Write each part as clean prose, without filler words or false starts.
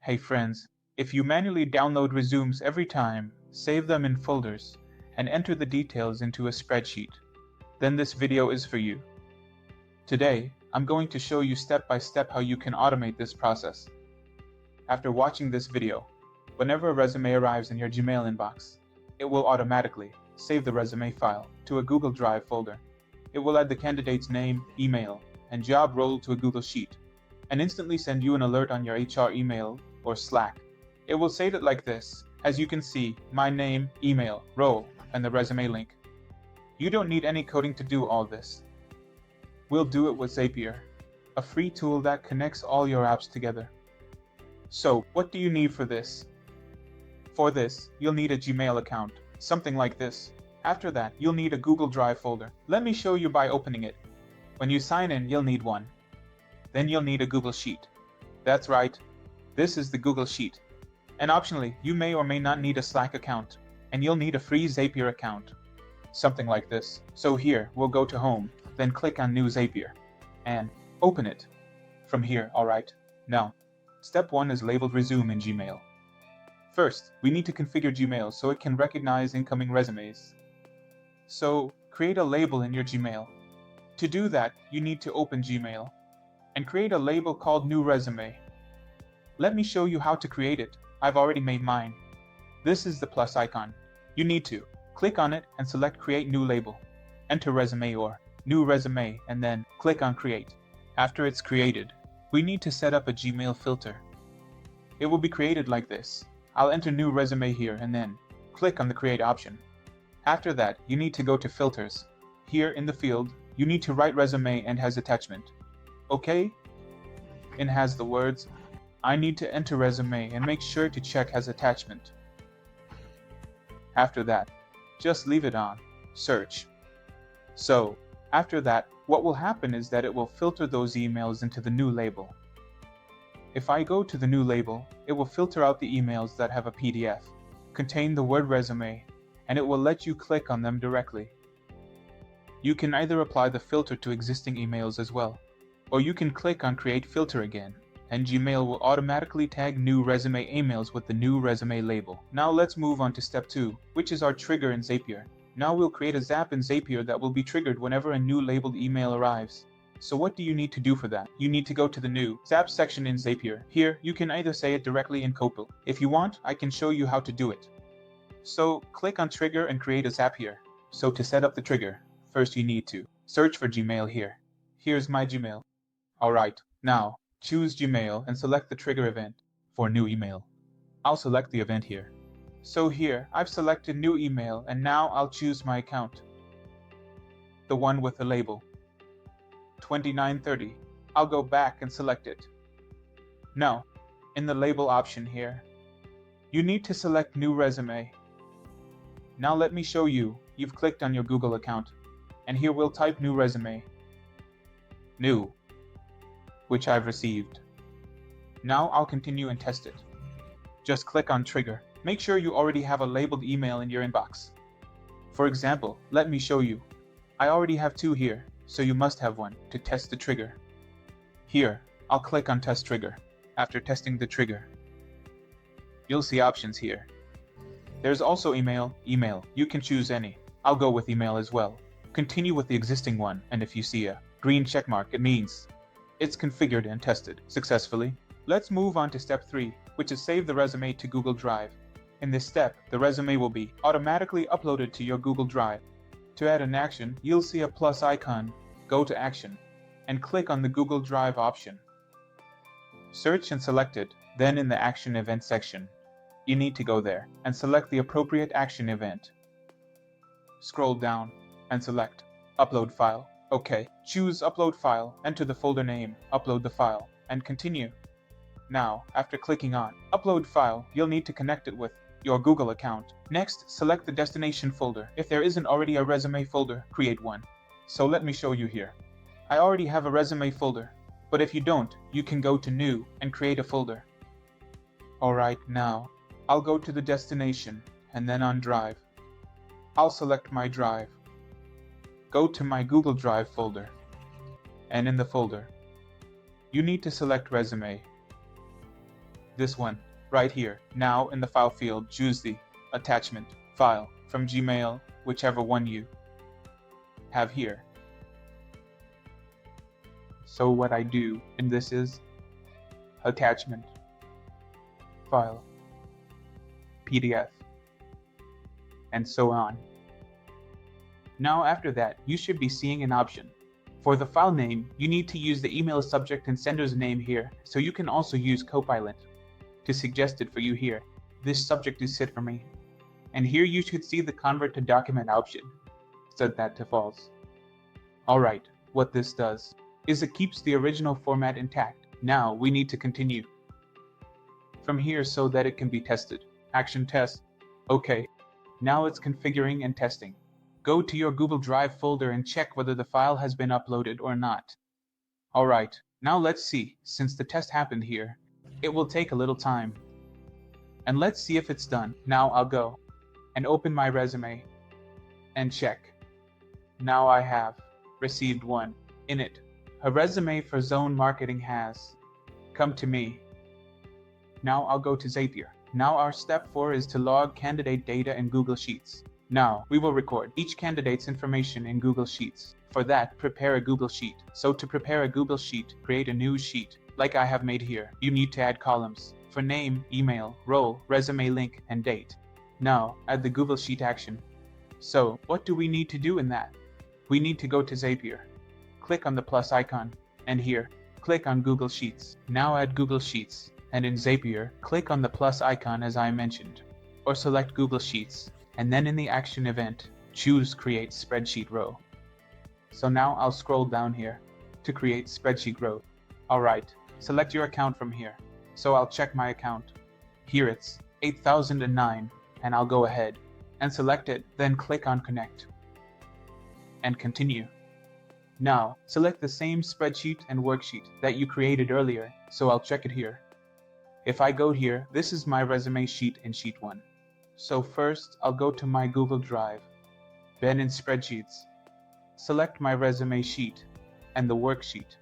Hey friends, if you manually download resumes every time, save them in folders, and enter the details into a spreadsheet, then this video is for you. Today, I'm going to show you step by step how you can automate this process. After watching this video, whenever a resume arrives in your Gmail inbox, it will automatically save the resume file to a Google Drive folder. It will add the candidate's name, email, and job role to a Google Sheet, and instantly send you an alert on your HR email or Slack. It will save it like this. As you can see, my name, email, role, and the resume link. You don't need any coding to do all this. We'll do it with Zapier, a free tool that connects all your apps together. So, what do you need for this? For this, you'll need a Gmail account, something like this. After that, you'll need a Google Drive folder. Let me show you by opening it. When you sign in, you'll need one. Then you'll need a Google Sheet. That's right, this is the Google Sheet. And optionally, you may or may not need a Slack account, and you'll need a free Zapier account. Something like this. So here, we'll go to Home, then click on New Zapier, and open it. From here, alright. Now, step 1 is labeled Resume in Gmail. First, we need to configure Gmail so it can recognize incoming resumes. So, create a label in your Gmail. To do that, you need to open Gmail and create a label called New Resume. Let me show you how to create it. I've already made mine. This is the plus icon. You need to click on it and select Create New Label. Enter Resume or New Resume and then click on Create. After it's created, we need to set up a Gmail filter. It will be created like this. I'll enter New Resume here and then click on the Create option. After that, you need to go to Filters. Here in the field, you need to write Resume and has attachment. Okay? And has the words, I need to enter resume and make sure to check has attachment. After that, just leave it on. Search. So, after that, what will happen is that it will filter those emails into the new label. If I go to the new label, it will filter out the emails that have a PDF, contain the word resume, and it will let you click on them directly. You can either apply the filter to existing emails as well, or you can click on Create Filter again, and Gmail will automatically tag new resume emails with the new resume label. Now let's move on to step 2, which is our trigger in Zapier. Now we'll create a Zap in Zapier that will be triggered whenever a new labeled email arrives. So what do you need to do for that? You need to go to the new Zap section in Zapier. Here, you can either say it directly in Copil. If you want, I can show you how to do it. So click on Trigger and create a Zap here. So to set up the trigger, first you need to search for Gmail here. Here's my Gmail. Alright, now choose Gmail and select the trigger event for new email. I'll select the event here. So here, I've selected new email and now I'll choose my account. The one with the label 2930. I'll go back and select it. Now, in the label option here, you need to select new resume. Now let me show you. You've clicked on your Google account, and here we'll type new resume. New, which I've received. Now I'll continue and test it. Just click on Trigger. Make sure you already have a labeled email in your inbox. For example, let me show you. I already have 2 here, so you must have one to test the trigger. Here, I'll click on Test Trigger. After testing the trigger, you'll see options here. There's also email. You can choose any. I'll go with email as well. Continue with the existing one, and if you see a green checkmark, it means it's configured and tested successfully. Let's move on to step 3, which is save the resume to Google Drive. In this step, the resume will be automatically uploaded to your Google Drive. To add an action, you'll see a plus icon. Go to Action, and click on the Google Drive option. Search and select it, then in the Action Event section, you need to go there and select the appropriate action event. Scroll down and select Upload File. OK, choose Upload File, enter the folder name, upload the file, and continue. Now, after clicking on Upload File, you'll need to connect it with your Google account. Next, select the destination folder. If there isn't already a resume folder, create one. So let me show you here. I already have a resume folder, but if you don't, you can go to New and create a folder. Alright, now, I'll go to the destination and then on Drive. I'll select my drive. Go to my Google Drive folder, and in the folder, you need to select Resume. this one, right here. Now in the file field, choose the attachment file from Gmail, whichever one you have here. So what I do in this is attachment file, PDF, and so on. Now after that, you should be seeing an option. For the file name, you need to use the email subject and sender's name here, so you can also use Copilot to suggest it for you here. This subject is set for me. And here you should see the convert to document option. Set that to false. Alright, what this does is it keeps the original format intact. Now we need to continue from here so that it can be tested. Action test. Okay, now it's configuring and testing. Go to your Google Drive folder and check whether the file has been uploaded or not. Alright, now let's see. Since the test happened here, it will take a little time. And let's see if it's done. Now I'll go and open my resume and check. Now I have received one. In it, a resume for zone marketing has come to me. Now I'll go to Zapier. Now our step 4 is to log candidate data in Google Sheets. Now, we will record each candidate's information in Google Sheets. For that, prepare a Google Sheet. So to prepare a Google Sheet, create a new sheet, like I have made here. You need to add columns for name, email, role, resume link, and date. Now, add the Google Sheet action. So, what do we need to do in that? We need to go to Zapier. Click on the plus icon, and here, click on Google Sheets. Now add Google Sheets, and in Zapier, click on the plus icon as I mentioned, or select Google Sheets. And then in the action event, choose Create Spreadsheet Row. So now I'll scroll down here to create Spreadsheet Row. Alright, select your account from here. So I'll check my account. Here it's 8009, and I'll go ahead and select it, then click on Connect. And continue. Now, select the same spreadsheet and worksheet that you created earlier, so I'll check it here. If I go here, this is my resume sheet in Sheet 1. So first, I'll go to my Google Drive, then in Spreadsheets, select my resume sheet and the worksheet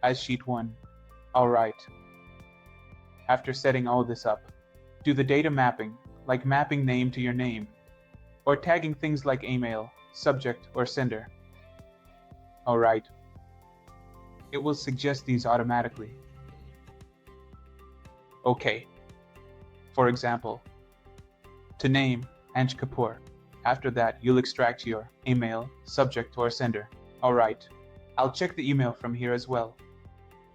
as Sheet 1. Alright. After setting all this up, do the data mapping, like mapping name to your name, or tagging things like email, subject, or sender. Alright. It will suggest these automatically. Okay. For example, to name Anj Kapoor. After that, you'll extract your email, subject, or sender. Alright, I'll check the email from here as well.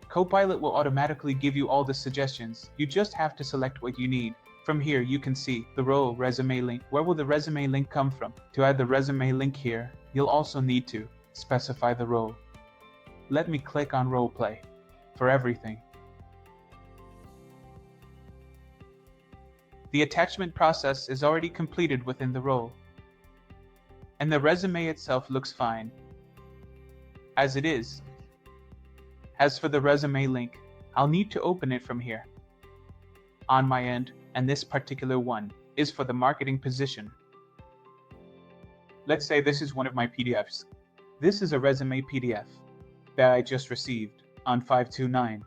Copilot will automatically give you all the suggestions. You just have to select what you need. From here, you can see the role resume link. Where will the resume link come from? To add the resume link here, you'll also need to specify the role. Let me click on role play for everything. The attachment process is already completed within the role, and the resume itself looks fine, as it is. As for the resume link, I'll need to open it from here, on my end, and this particular one is for the marketing position. Let's say this is one of my PDFs. This is a resume PDF that I just received on 529,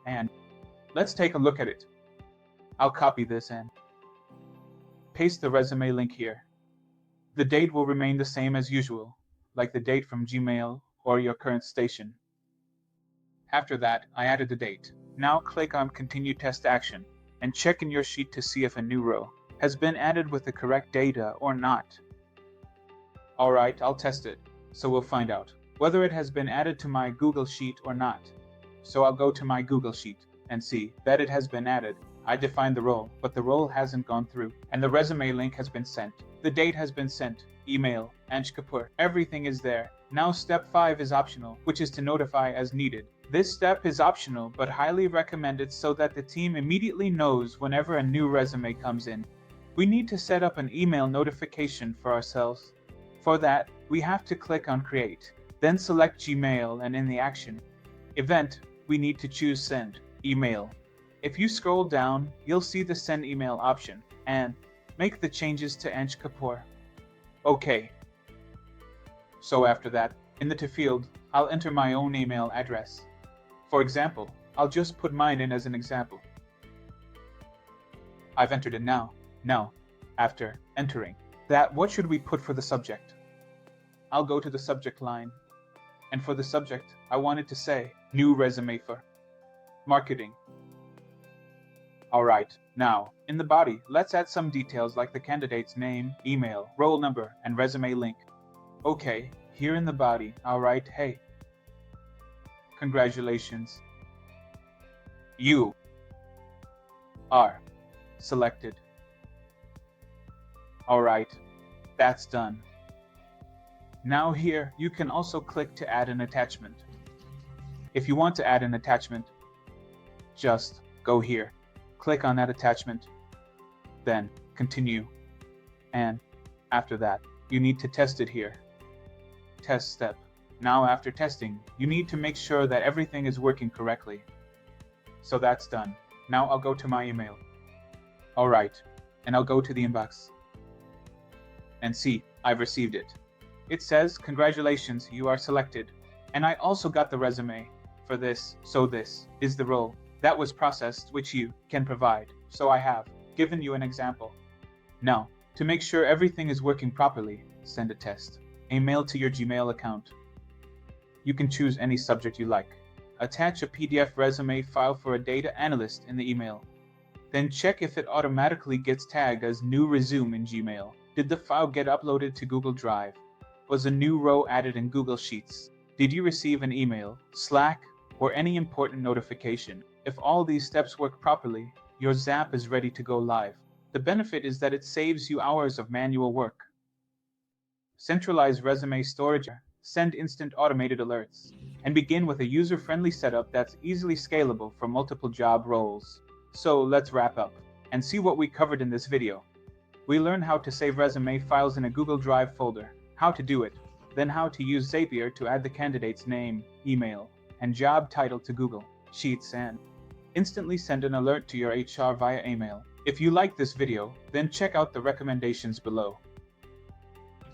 and let's take a look at it. I'll copy this and paste the resume link here. The date will remain the same as usual, like the date from Gmail or your current station. After that, I added the date. Now click on Continue Test Action and check in your sheet to see if a new row has been added with the correct data or not. Alright, I'll test it, so we'll find out whether it has been added to my Google Sheet or not. So I'll go to my Google Sheet and see that it has been added. I defined the role, but the role hasn't gone through, and the resume link has been sent. The date has been sent, email, Anj Kapoor. Everything is there. Now step 5 is optional, which is to notify as needed. This step is optional, but highly recommended so that the team immediately knows whenever a new resume comes in. We need to set up an email notification for ourselves. For that, we have to click on Create, then select Gmail, and in the action event, we need to choose Send Email. If you scroll down, you'll see the Send Email option, and make the changes to Anj Kapoor. OK. So after that, in the To field, I'll enter my own email address. For example, I'll just put mine in as an example. I've entered it now. Now, after entering that, what should we put for the subject? I'll go to the subject line. And for the subject, I wanted to say, new resume for marketing. Alright, now, in the body, let's add some details like the candidate's name, email, role number, and resume link. Okay, here in the body, alright, hey. Congratulations. You are selected. Alright, that's done. Now here, you can also click to add an attachment. If you want to add an attachment, just go here, click on that attachment, then continue. And after that, you need to test it here. Test step. Now after testing, you need to make sure that everything is working correctly. So that's done. Now I'll go to my email. Alright, and I'll go to the inbox. And see, I've received it. It says, congratulations, you are selected. And I also got the resume for this, so this is the role that was processed which you can provide. So I have given you an example. Now, to make sure everything is working properly, send a test. A mail to your Gmail account. You can choose any subject you like. Attach a PDF resume file for a data analyst in the email. Then check if it automatically gets tagged as new resume in Gmail. Did the file get uploaded to Google Drive? Was a new row added in Google Sheets? Did you receive an email, Slack, or any important notification? If all these steps work properly, your Zap is ready to go live. The benefit is that it saves you hours of manual work. Centralize resume storage, send instant automated alerts, and begin with a user-friendly setup that's easily scalable for multiple job roles. So let's wrap up and see what we covered in this video. We learned how to save resume files in a Google Drive folder, how to do it, then how to use Zapier to add the candidate's name, email, and job title to Google Sheets and instantly send an alert to your HR via email. If you like this video, then check out the recommendations below.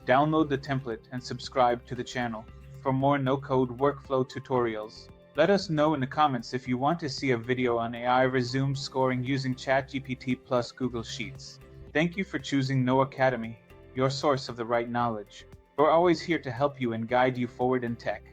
Download the template and subscribe to the channel for more no-code workflow tutorials. Let us know in the comments if you want to see a video on AI resume scoring using ChatGPT plus Google Sheets. Thank you for choosing Know Academy, your source of the right knowledge. We're always here to help you and guide you forward in tech.